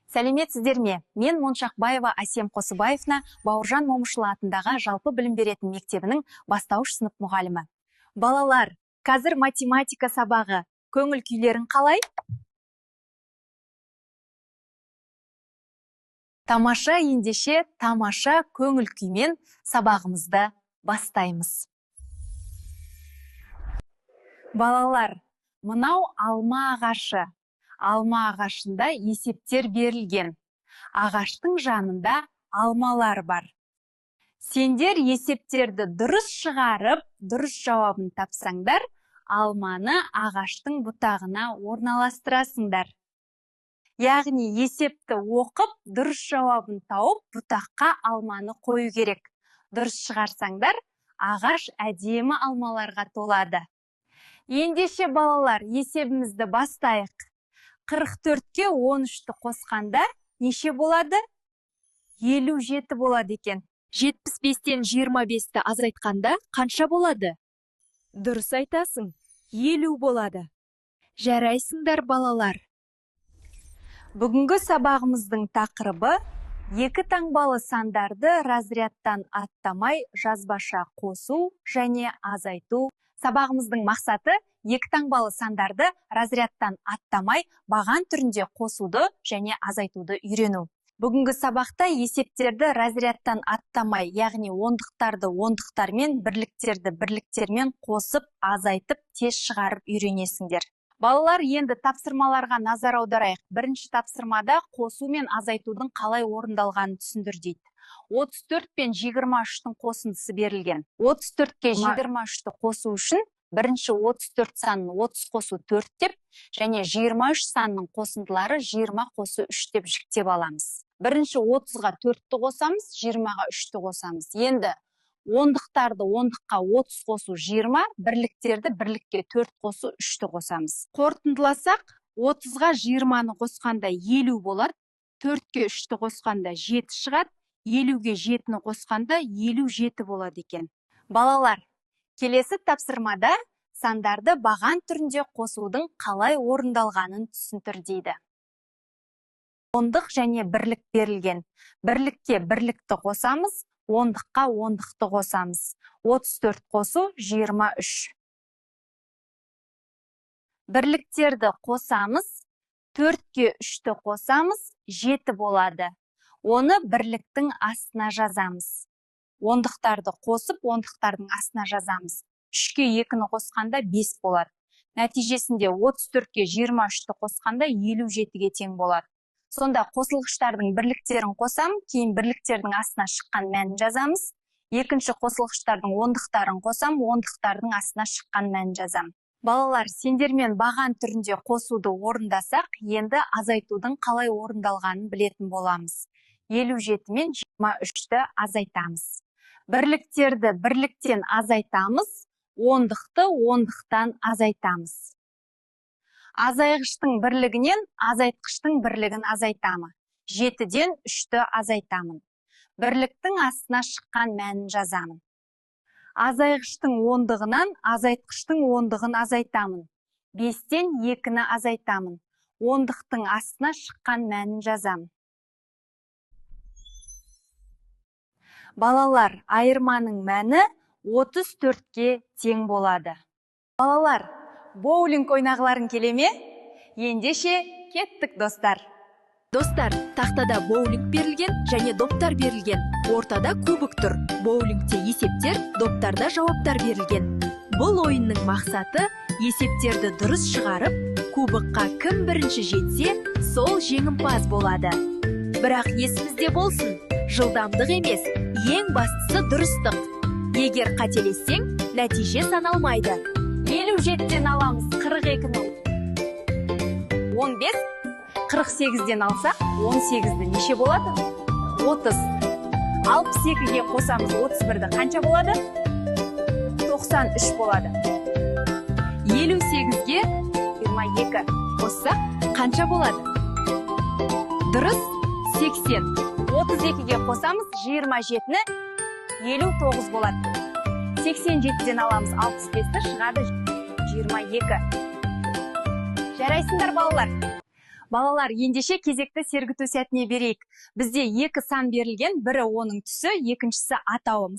Сәлеметсіздер ме? Мен Моншақбаева Асем Қосыбаевна Бауыржан Момышұлы атындағы жалпы білім беретін мектебінің бастауыш сынып мұғалімі. Балалар, қазір математика сабағы. Көңіл күйлерің қалай? Тамаша ендеше, тамаша көңіл күймен сабағымызды бастаймыз. Балалар, мынау алма ағашы. Алма ағашында есептер берілген. Ағаштың жанында алмалар бар. Сендер есептерді дұрыс шығарып, дұрыс жауабын тапсаңдар, алманы ағаштың бұтағына орналастырасыңдар. Яғни есепті оқып, дұрыс жауабын тауып, бұтаққа алманы қою керек. Дұрыс шығарсаңдар, ағаш әдемі алмаларға толады. Ендеше балалар, есебімізді бастайық. 44-ке 13-ті қосқанда неше болады? 57 болады екен. 75-тен 25-ті азайтқанда қанша болады? Дұрыс айтасың, 50 болады. Жарайсыңдар балалар. Бүгінгі сабағымыздың тақырыбы екі таңбалы сандарды разрядтан аттамай жазбаша қосу және азайту. Сабағымыздың мақсаты екі таңбалы сандарды разрядтан аттамай баған түрінде қосуды және азайтуды үйрену. Бүгінгі сабақта есептерді разрядтан аттамай, яғни ондықтарды ондықтармен, бірліктерді бірліктермен қосып, азайтып, тез шығарып үйренесіңдер. Балалар, енді тапсырмаларға назар аударайық. Бірінші тапсырмада қосу мен азайтудың қалай орындалғанын түсіндір дейді. 34 пен 23-тің қосындысы берілген. 34-ке 23-ті қосу үшін бірінші 34 санын 30 қосу 4 деп, және 23 санының қосындылары 20 қосу 3 деп жіктеп аламыз. Бірінші 30-ға 4-ті қосамыз, 20-ға 3-ті қосамыз. Енді ондықтарды ондыққа 30 қосу 20, бірліктерді бірлікке 4 қосу 3-ті қосамыз. Қорытындыласақ, 30-ға 20-ны қосқанда 50 болады, 4-ке 3-ті қосқанда 7 шығады, 50-ге 7-ні қосқанда 57 болады екен. Балалар, келесі тапсырмада сандарды баған түрінде қосудың қалай орындалғанын түсіндір дейді. Ондық және бірлік берілген. Бірлікке бірлікті қосамыз, ондыққа ондықты қосамыз. 34 қосу 23. Бірліктерді қосамыз, 4-ке 3-ті қосамыз, 7 болады. Оны бірліктің астына жазамыз. Ондықтарды қосып, ондықтардың астына жазамыз. 3-ке 2-ні қосқанда 5 болады. Нәтижесінде 34-ке 23-ті қосқанда 57-ге тең болады. Сонда қосылғыштардың бірліктерін қосам, кейін бірліктердің астына шыққан мәнін жазамыз. Екінші қосылғыштардың ондықтарын қосам, ондықтардың астына шыққан мәнін жазам. Балалар, сендермен баған түрінде қосуды орындасақ, енді азайтудың қалай орындалғанын білетін боламыз. 57 мен 23-ті азайтамыз. Бірліктерді бірліктен азайтамыз, ондықты ондықтан азайтамыз. Азайғыштың бірлігінен азайтқыштың бірлігін азайтамын. 7-ден 3-ті азайтамын. Бірліктің астына шыққан мәнін жазамын. Азайғыштың ондығынан азайтқыштың ондығын азайтамын. 5-тен 2-ні азайтамын. Ондықтың астына шыққан мәнін жазамын. Балалар, айырманың мәні 34-ке тең болады. Балалар, боулинг ойнағыларың келе ме? Ендеше кеттік достар. Достар, тақтада боулинг берілген және доптар берілген. Ортада кубок тұр. Боулингте есептер, доптарда жауаптар берілген. Бұл ойынның мақсаты есептерді дұрыс шығарып, кубокқа кім бірінші жетсе, сол жеңімпаз болады. Бірақ есімізде болсын, жылдамдық емес, ең бастысы дұрыстық. Егер қателессең, нәтиже саналмайды. 57-ден аламыз 42-ні. 15, 48-ден алсақ, 18-ді неше болады? 30. 62-ге қосамыз 31-ді қанша болады? 93 болады. 58-ге 22 қоссақ қанша болады? Дұрыс, 80. 32-ге қосамыз 27-ні 59 болады. 87-ден аламыз 65-ті шығады 22. Жарайсыңдар балалар. Балалар, ендеше кезекті сергіту сәтіне берейік. Бізде екі сан берілген, бірі оның түсі, екіншісі атауы.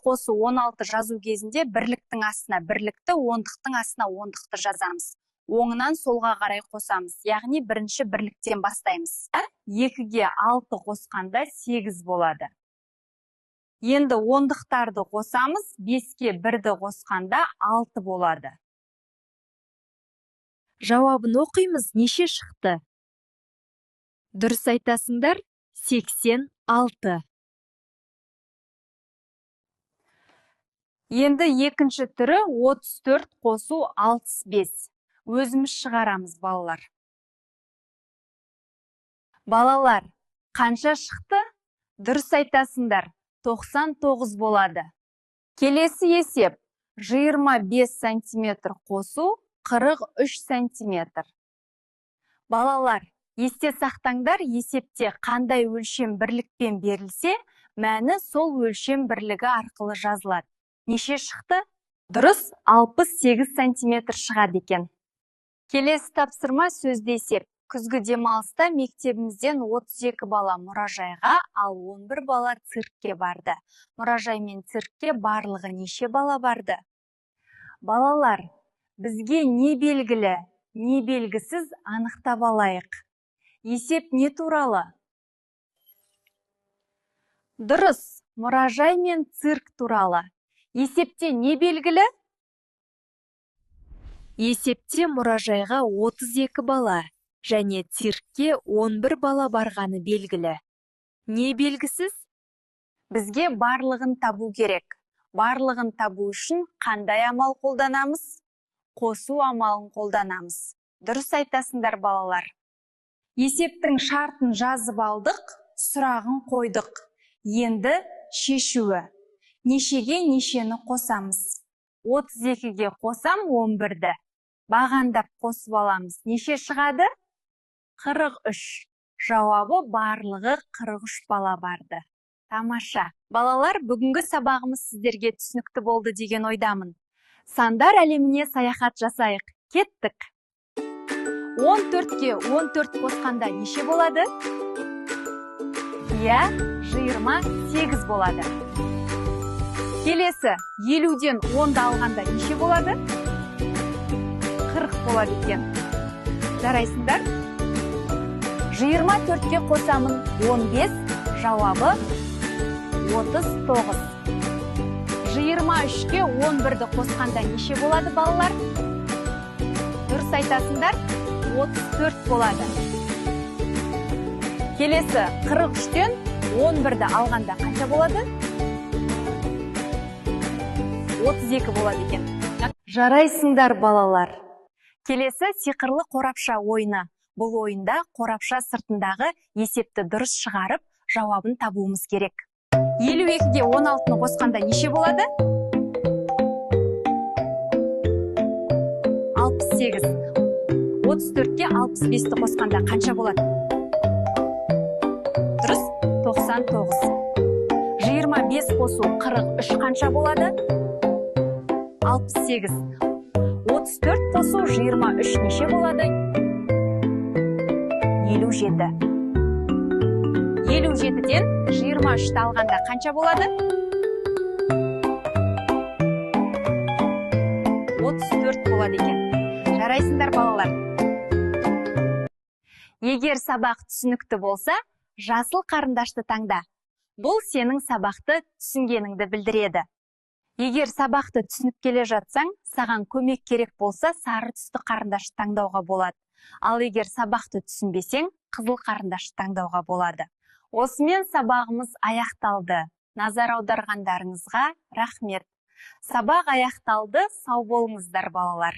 Қосу 16 жазу кезінде бірліктің астына бірлікті, ондықтың астына ондықты жазамыз. Оңынан солға қарай қосамыз, яғни бірінші бірліктен бастаймыз. 2-ге 6 қосқанда 8 болады. Енді ондықтарды қосамыз, 5-ге 1-ді қосқанда 6 болады. Жауабын оқимыз, неше шықты? Дұрыс айтасыңдар, 86. Енді екінші түрі 34 қосу 65. Өзіміз шығарамыз, балалар. Балалар, қанша шықты? Дұрыс айтасыңдар, 99 болады. Келесі есеп 25 сантиметр қосу 43 сантиметр. Балалар, есте сақтаңдар, есепте қандай өлшем бірлікпен берілсе, мәні сол өлшем бірлігі арқылы жазылады. Неше шықты? Дұрыс, 68 сантиметр шығады екен. Келесі тапсырма сөзді есеп. Күзгі демалыста мектебімізден 32 бала мұражайға, ал 11 бала циркке барды. Мұражай мен циркке барлығы неше бала барды? Балалар, бізге не белгілі, не белгісіз анықтап алайық. Есеп не туралы? Дұрыс, мұражай мен цирк туралы. Есепте не белгілі? Есепте мұражайға 32 бала және циркке 11 бала барғаны белгілі. Не белгісіз? Бізге барлығын табу керек. Барлығын табу үшін қандай амал қолданамыз? Қосу амалын қолданамыз. Дұрыс айтасыңдар, балалар. Есептің шартын жазып алдық, сұрағын қойдық. Енді шешуі. Нешеге нешені қосамыз? 32-ге қосам 11-ді. Бағандап қосып аламыз. Неше шығады? 43. Жауабы барлығы 43 бала барды. Тамаша. Балалар, бүгінгі сабағымыз сіздерге түсінікті болды деген ойдамын. Сандар әлеміне саяхат жасайық. Кеттік. 14-ге 14 қосқанда неше болады? Иә, 28 болады. Келесі, 50-ден 10-ды алғанда неше болады? 40 болады екен. Жарайсыңдар? 24-ге қосамын 15, жауабы 39. 23-ге 11-ді қосқанда неше болады, балалар? Дұрыс айтасыңдар? 34 болады. Келесі, 43-тен 11-ді алғанда қанша болады? 32 болады екен. Жарайсыңдар, балалар. Келесі сиқырлы қорапша ойыны. Бұл ойында қорапша сыртындағы есепті дұрыс шығарып, жауабын табуымыз керек. 52-ге 16-ны қосқанда неше болады? 68. 34-ге 65-ті қосқанда қанша болады? Дұрыс, 99. 25 қосу 43 қанша болады? 68. 34 қосу 23 неше болады? 57. 57-ден 23-ті алғанда қанша болады? 34 болады екен. Жарайсыңдар, балалар. Егер сабақ түсінікті болса, жасыл қарындашты таңда. Бұл сенің сабақты түсінгеніңді білдіреді. Егер сабақты түсініп келе жатсаң, саған көмек керек болса, сары түсті қарындашты таңдауға болады. Ал егер сабақты түсінбесең, қызыл қарындашты таңдауға болады. Осымен сабағымыз аяқталды. Назар аударғандарыңызға рахмет. Сабақ аяқталды, сау болыңыздар балалар.